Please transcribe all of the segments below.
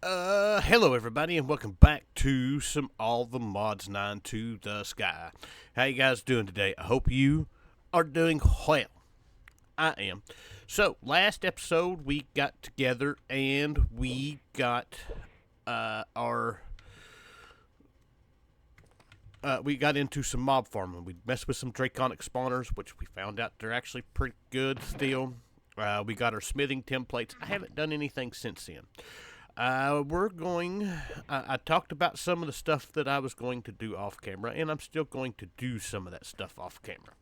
Hello everybody, and welcome back to some All the Mods 9 to the Sky. How you guys doing today? I hope you are doing well. I am. So, last episode we got together and we got our we got into some mob farming. We messed with some draconic spawners, which we found out they're actually pretty good still. We got our smithing templates. I haven't done anything since then. I talked about some of the stuff that I was going to do off camera, and I'm still going to do some of that stuff off camera.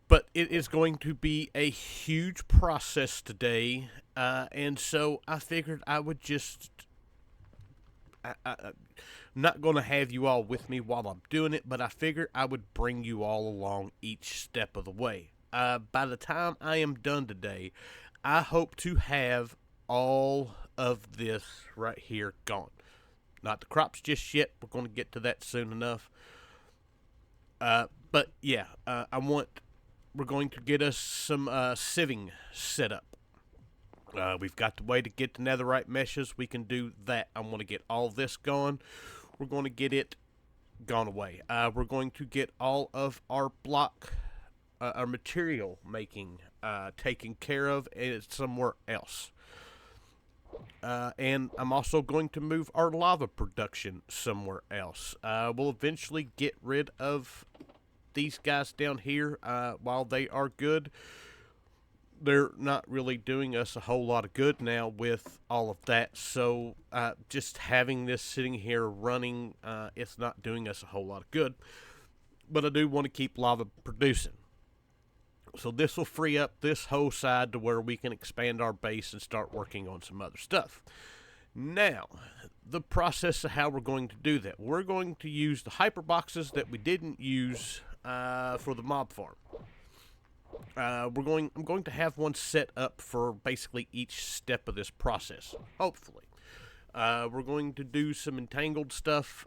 But it is going to be a huge process today, and so I figured I would just. I'm not going to have you all with me while I'm doing it, but I figured I would bring you all along each step of the way. By the time I am done today, I hope to have all of this right here gone. Not the crops just yet. We're going to get to that soon enough. But yeah, we're going to get us some sieving set up. We've got the way to get the netherite meshes. We can do that. I want to get all this gone. We're going to get it gone away. We're going to get all of our our material making taken care of, and it's somewhere else. And I'm also going to move our lava production somewhere else. We'll eventually get rid of these guys down here while they are good. They're not really doing us a whole lot of good now with all of that. So just having this sitting here running, it's not doing us a whole lot of good. But I do want to keep lava producing. So this will free up this whole side to where we can expand our base and start working on some other stuff. Now, the process of how we're going to do that. We're going to use the hyper boxes that we didn't use for the mob farm. I'm going to have one set up for basically each step of this process, hopefully. We're going to do some entangled stuff.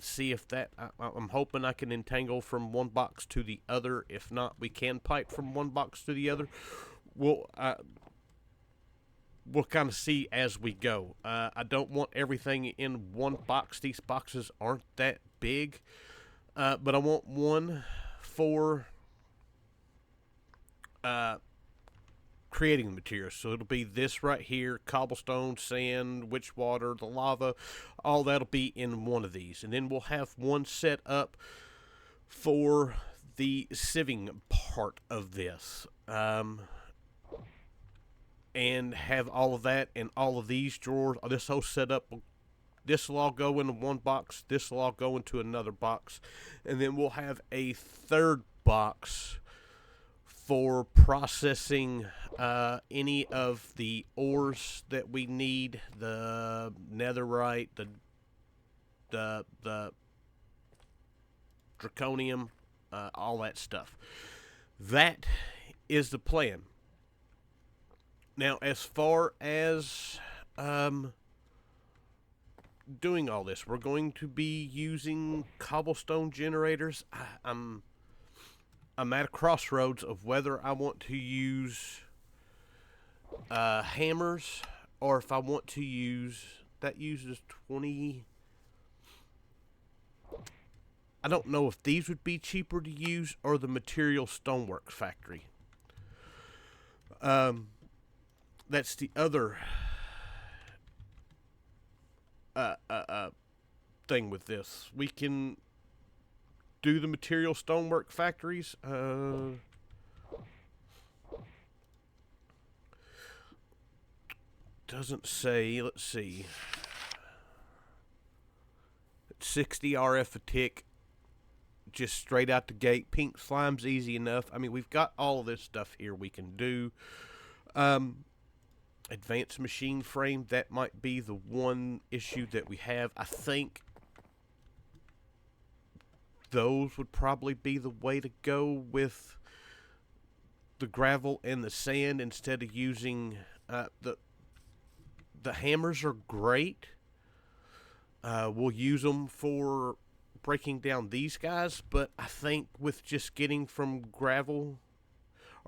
See if that. I'm hoping I can entangle from one box to the other. If not, we can pipe from one box to the other. We'll kind of see as we go. I don't want everything in one box. These boxes aren't that big, but I want one for creating the materials. So it'll be this right here, cobblestone, sand, witch water, the lava, all that'll be in one of these. And then we'll have one set up for the sieving part of this. And have all of that in all of these drawers. This whole setup, this will all go into one box, this will all go into another box, and then we'll have a third box for processing any of the ores that we need, the netherite, the draconium, all that stuff. That is the plan. Now, as far as doing all this, we're going to be using cobblestone generators. I'm at a crossroads of whether I want to use hammers or if I want to use that uses 20. I don't know if these would be cheaper to use or the material stoneworks factory. That's the other thing with this. We can do the material stonework factories. Doesn't say. Let's see. 60 RF a tick. Just straight out the gate. Pink slime's easy enough. I mean, we've got all of this stuff here we can do. Advanced machine frame, that might be the one issue that we have. I think those would probably be the way to go with the gravel and the sand instead of using the hammers are great. We'll use them for breaking down these guys, but I think with just getting from gravel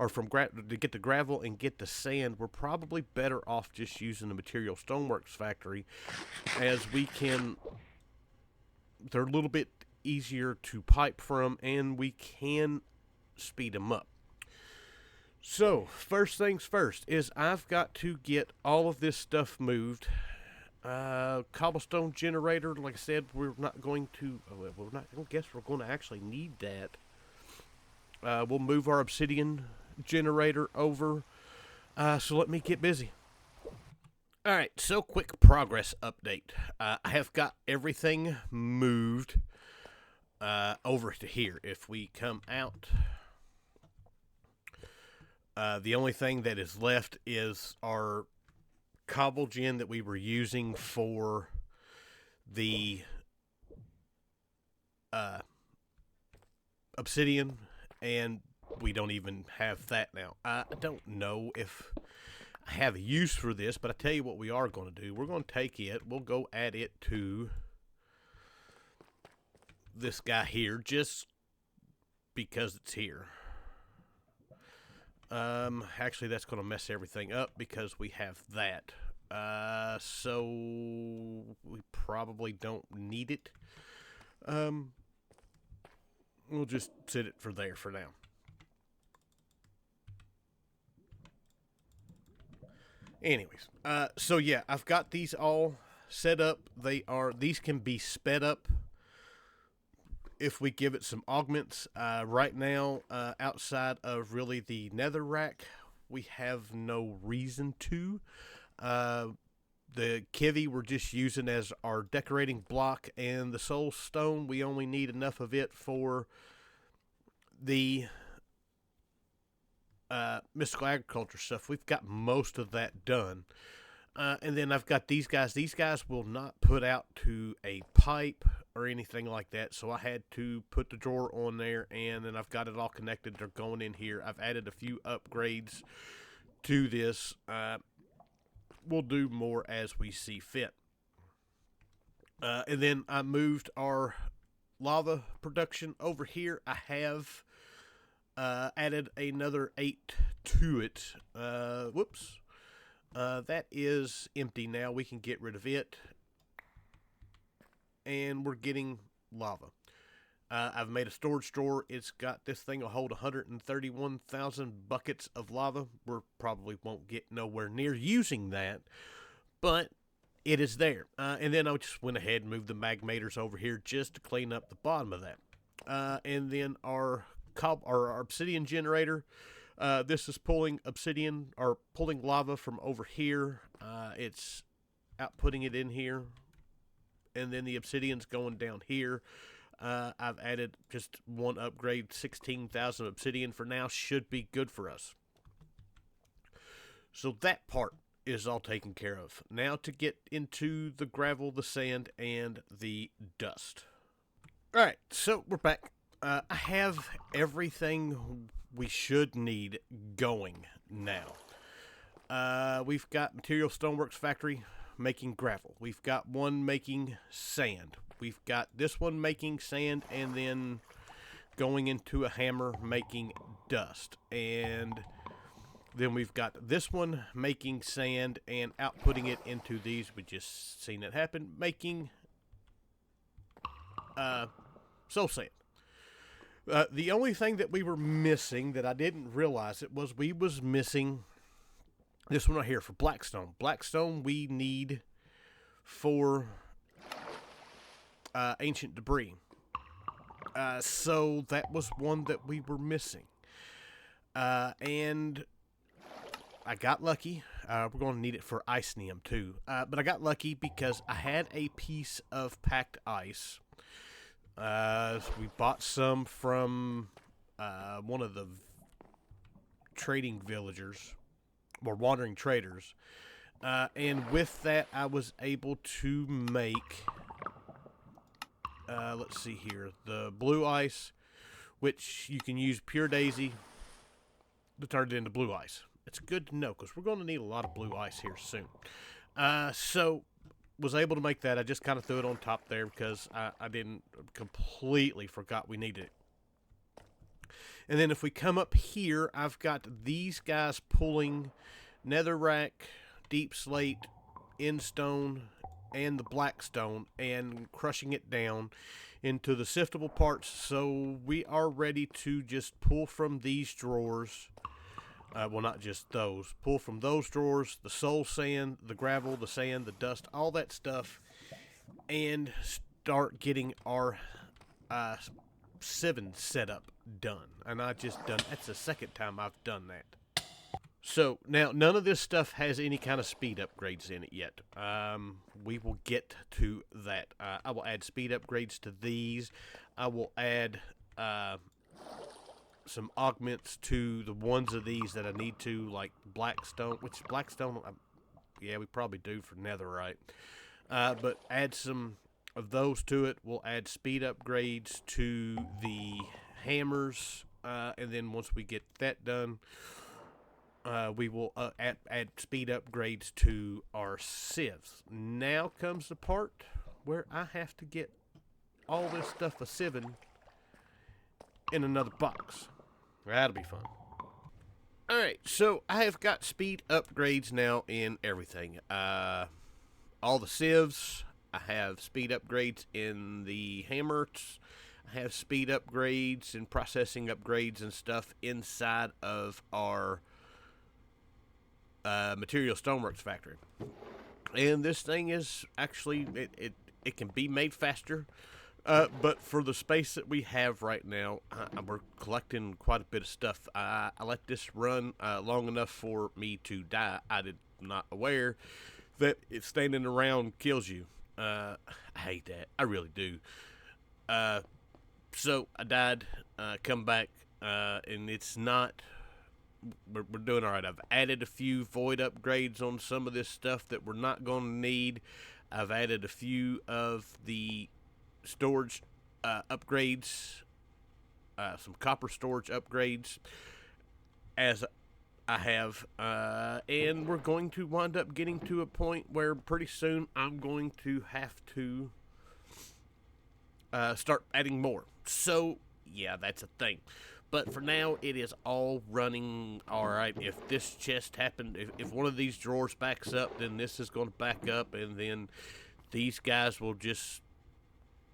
or to get the gravel and get the sand, we're probably better off just using the Material Stoneworks factory, as we can. They're a little bit easier to pipe from, and we can speed them up. So, first things first is I've got to get all of this stuff moved. Cobblestone generator, like I said, we're not going to. We're not. I guess we're going to actually need that. We'll move our obsidian generator over. So let me get busy. All right. So quick progress update. I have got everything moved over to here. If we come out. The only thing that is left is our cobble gen that we were using for the obsidian, and we don't even have that now. I don't know if I have a use for this, but I tell you what we are going to do. We're going to take it, we'll go add it to this guy here, just because it's here. Actually, that's going to mess everything up because we have that. So we probably don't need it. We'll just set it for there for now. Anyways, so yeah, I've got these all set up. These can be sped up if we give it some augments. Right now, outside of really the netherrack, we have no reason to. The kivy we're just using as our decorating block, and the soul stone, we only need enough of it for the mystical agriculture stuff. We've got most of that done. And then I've got these guys. These guys will not put out to a pipe or anything like that, so I had to put the drawer on there, and then I've got it all connected. They're going in here. I've added a few upgrades to this. We'll do more as we see fit. And then I moved our lava production over here. I have added another 8 to it. Whoops. That is empty now. We can get rid of it. And we're getting lava. I've made a storage drawer. It's got, this thing will hold 131,000 buckets of lava. We probably won't get nowhere near using that, but it is there. And then I just went ahead and moved the magmators over here just to clean up the bottom of that. And then our obsidian generator. This is pulling obsidian, or pulling lava from over here. It's outputting it in here, and then the obsidian's going down here. I've added just one upgrade, 16,000 obsidian for now. Should be good for us. So that part is all taken care of. Now to get into the gravel, the sand, and the dust. Alright, so we're back. I have everything we should need going now. We've got Material Stoneworks Factory making gravel. We've got one making sand. We've got this one making sand, and then going into a hammer making dust. And then we've got this one making sand and outputting it into these. We just seen it happen, making soul sand. The only thing that we were missing that I didn't realize it was we was missing this one right here for Blackstone. Blackstone we need for ancient debris. So that was one that we were missing. And I got lucky. We're going to need it for Icenium too. But I got lucky because I had a piece of packed ice. We bought some from one of the trading villagers, or wandering traders. And with that, I was able to make, let's see here, the blue ice, which you can use pure daisy to turn it into blue ice. It's good to know, because we're going to need a lot of blue ice here soon. So was able to make that. I just kind of threw it on top there because I didn't completely forgot we needed it. And then if we come up here, I've got these guys pulling netherrack, deep slate, endstone, and the blackstone and crushing it down into the siftable parts, so we are ready to just pull from these drawers. Well, not just those. Pull from those drawers the soul sand, the gravel, the sand, the dust, all that stuff, and start getting our sieving setup done. And I just done. That's the second time I've done that. So now none of this stuff has any kind of speed upgrades in it yet. We will get to that. I will add speed upgrades to these. I will add some augments to the ones of these that I need to, like blackstone. Which blackstone? Yeah, we probably do for netherite. But add some of those to it. We'll add speed upgrades to the hammers, and then once we get that done, we will add speed upgrades to our sieves. Now comes the part where I have to get all this stuff a sieving in another box. That'll be fun. Alright, so I have got speed upgrades now in everything. All the sieves. I have speed upgrades in the hammers. I have speed upgrades and processing upgrades and stuff inside of our material stoneworks factory. And this thing is actually, it can be made faster. But for the space that we have right now, we're collecting quite a bit of stuff. I let this run long enough for me to die. I did not aware that it standing around kills you. I hate that. I really do. So I died, come back, and it's not... We're doing all right. I've added a few void upgrades on some of this stuff that we're not going to need. I've added a few of the storage upgrades, some copper storage upgrades, as I have, and we're going to wind up getting to a point where pretty soon I'm going to have to start adding more. So yeah, that's a thing. But for now, it is all running all right. If this chest happened, if one of these drawers backs up, then this is going to back up, and then these guys will just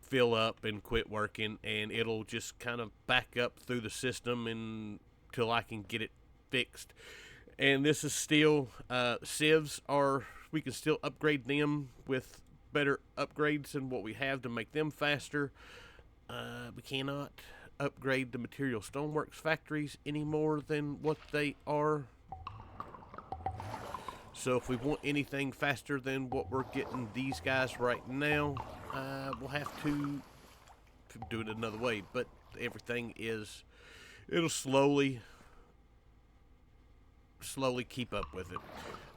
fill up and quit working, and it'll just kind of back up through the system until I can get it fixed. And this is still, sieves are, we can still upgrade them with better upgrades than what we have to make them faster. We cannot upgrade the material stoneworks factories any more than what they are. So if we want anything faster than what we're getting these guys right now, we'll have to do it another way. But everything is, it'll slowly keep up with it.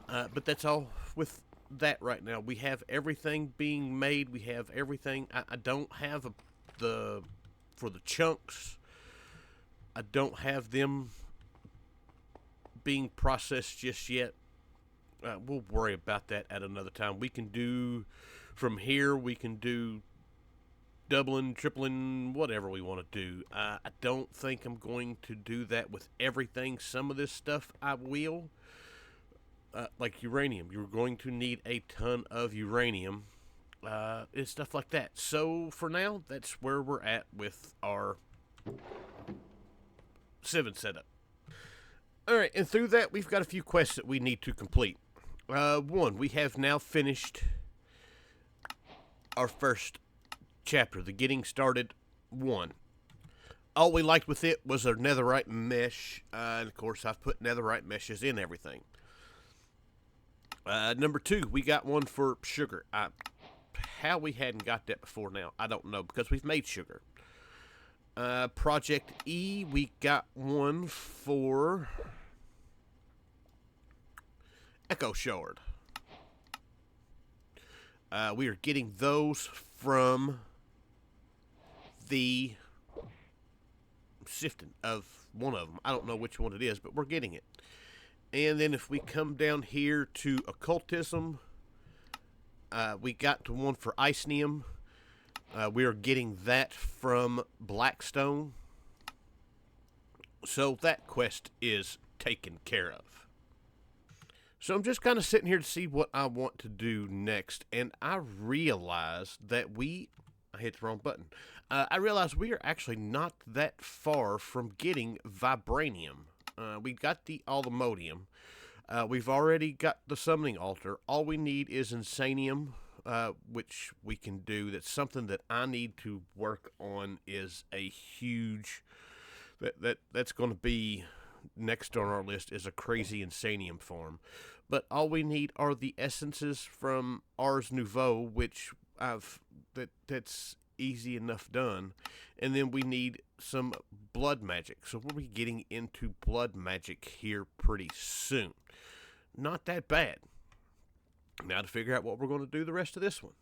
But that's all with that right now. We have everything being made. We have everything. I don't have for the chunks, I don't have them being processed just yet. We'll worry about that at another time. We can do from here, we can do doubling, tripling, whatever we want to do. I don't think I'm going to do that with everything. Some of this stuff I will. Like uranium. You're going to need a ton of uranium. And stuff like that. So for now, that's where we're at with our sieving setup. Alright, and through that, we've got a few quests that we need to complete. One, we have now finished our first chapter, the Getting Started 1. All we liked with it was our netherite mesh, and of course I've put netherite meshes in everything. Number 2, we got one for sugar. How we hadn't got that before now, I don't know, because we've made sugar. Project E, we got one for Echo Shard. We are getting those from the sifting of one of them. I don't know which one it is, but we're getting it. And then if we come down here to occultism, we got to one for Icenium. We are getting that from Blackstone. So that quest is taken care of. So I'm just kind of sitting here to see what I want to do next, and I realized that I hit the wrong button. I realized we are actually not that far from getting vibranium. We got all the modium. We've already got the summoning altar. All we need is insanium, which we can do. That's something that I need to work on. Is a huge that's going to be next on our list is a crazy insanium farm. But all we need are the essences from Ars Nouveau, which that's easy enough done. And then we need some blood magic. So we'll be getting into blood magic here pretty soon. Not that bad. Now to figure out what we're going to do the rest of this one.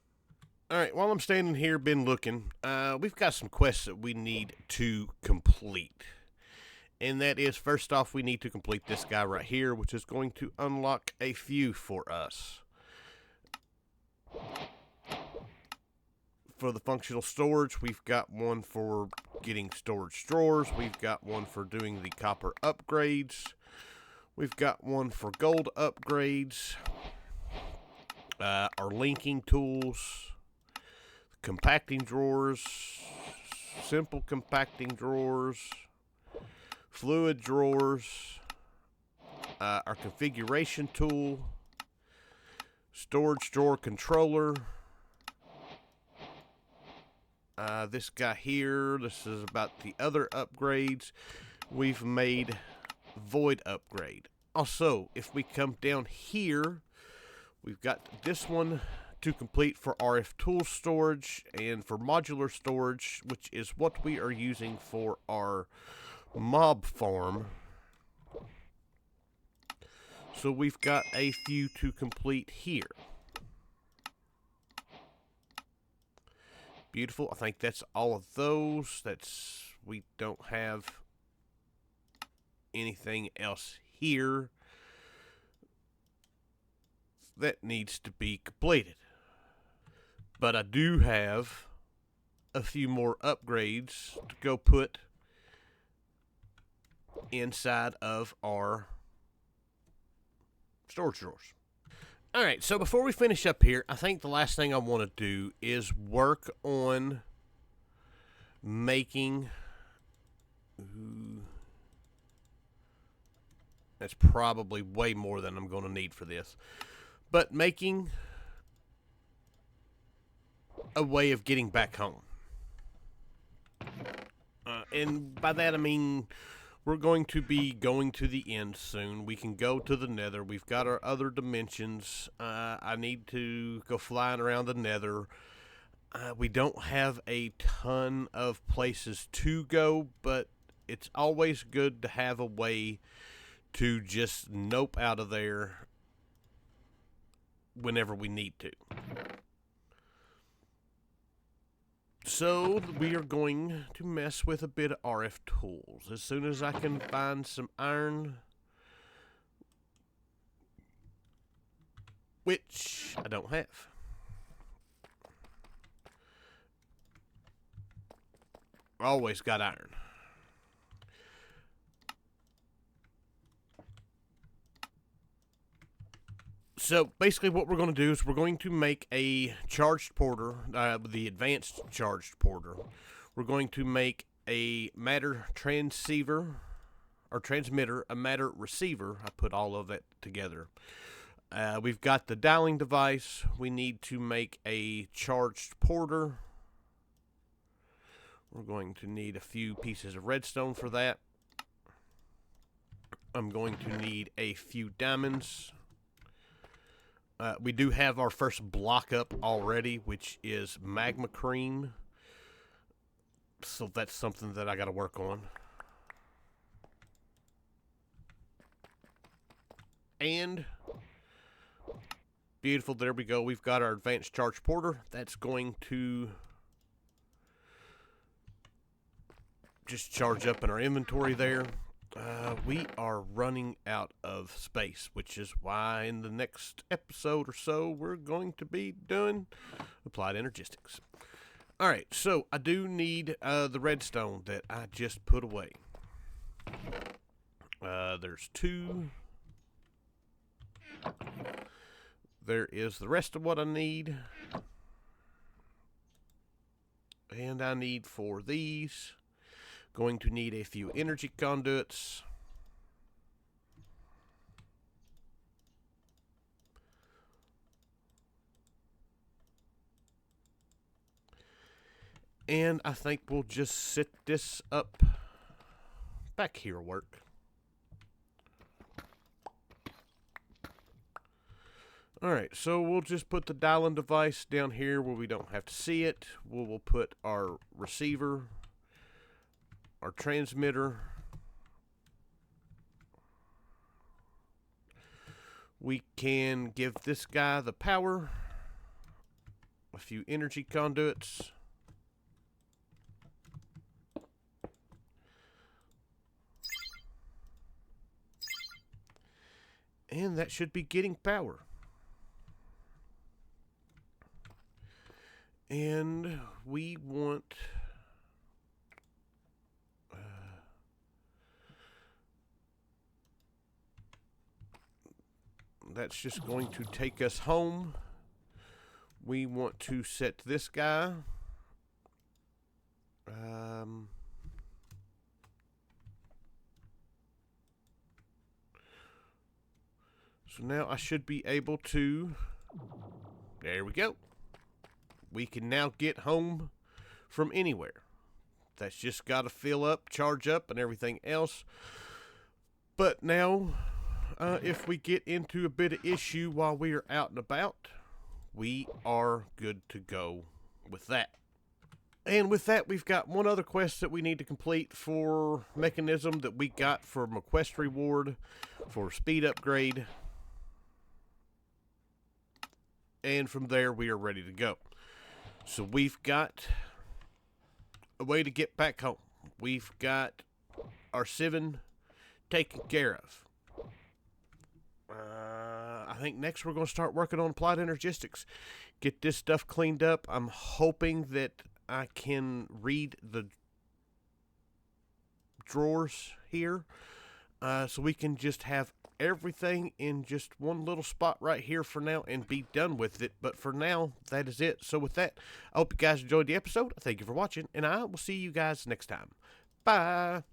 Alright, while I'm standing here, been looking, we've got some quests that we need to complete. And that is, first off, we need to complete this guy right here, which is going to unlock a few for us. For the functional storage, we've got one for getting storage drawers. We've got one for doing the copper upgrades. We've got one for gold upgrades. Our linking tools. Compacting drawers. Simple compacting drawers. Fluid drawers. Our configuration tool. Storage drawer controller. This guy here, this is about the other upgrades. We've made void upgrade. Also, if we come down here, we've got this one to complete for RF tool storage and for modular storage, which is what we are using for our mob farm. So we've got a few to complete here. Beautiful. I think that's all of those. We don't have anything else here that needs to be completed. But I do have a few more upgrades to go put inside of our storage drawers. Alright, so before we finish up here, I think the last thing I want to do is work on making... that's probably way more than I'm going to need for this. But making a way of getting back home. And by that I mean... we're going to be going to the end soon. We can go to the nether. We've got our other dimensions. I need to go flying around the nether. We don't have a ton of places to go, but it's always good to have a way to just nope out of there whenever we need to. So we are going to mess with a bit of RF tools. As soon as I can find some iron, which I don't have. Always got iron. So basically what we're going to do is we're going to make a charged porter, the advanced charged porter. We're going to make a matter transceiver, or transmitter, a matter receiver. I put all of that together. We've got the dialing device. We need to make a charged porter. We're going to need a few pieces of redstone for that. I'm going to need a few diamonds. We do have our first block up already, which is magma cream. So that's something that I got to work on. And beautiful, there we go. We've got our advanced charge porter. That's going to just charge up in our inventory there. We are running out of space, which is why in the next episode or so we're going to be doing applied energistics. Alright, so I do need the redstone that I just put away. There's 2. There is the rest of what I need. And I need 4 of these. Going to need a few energy conduits. And I think we'll just set this up back here work. Alright, so we'll just put the dialing device down here where we don't have to see it. We'll put our receiver, our transmitter. We can give this guy the power, a few energy conduits. And that should be getting power. And we want that's just going to take us home. We want to set this guy. So now I should be able to, there we go. We can now get home from anywhere. That's just got to fill up, charge up, and everything else. But now, if we get into a bit of issue while we are out and about, we are good to go with that. And with that, we've got one other quest that we need to complete for Mechanism that we got from a quest reward for speed upgrade. And from there, we are ready to go. So we've got a way to get back home. We've got our Civen taken care of. I think next we're going to start working on applied energistics. Get this stuff cleaned up. I'm hoping that I can read the drawers here. So we can just have everything in just one little spot right here for now and be done with it. But for now, that is it. So with that, I hope you guys enjoyed the episode. Thank you for watching, and I will see you guys next time. Bye.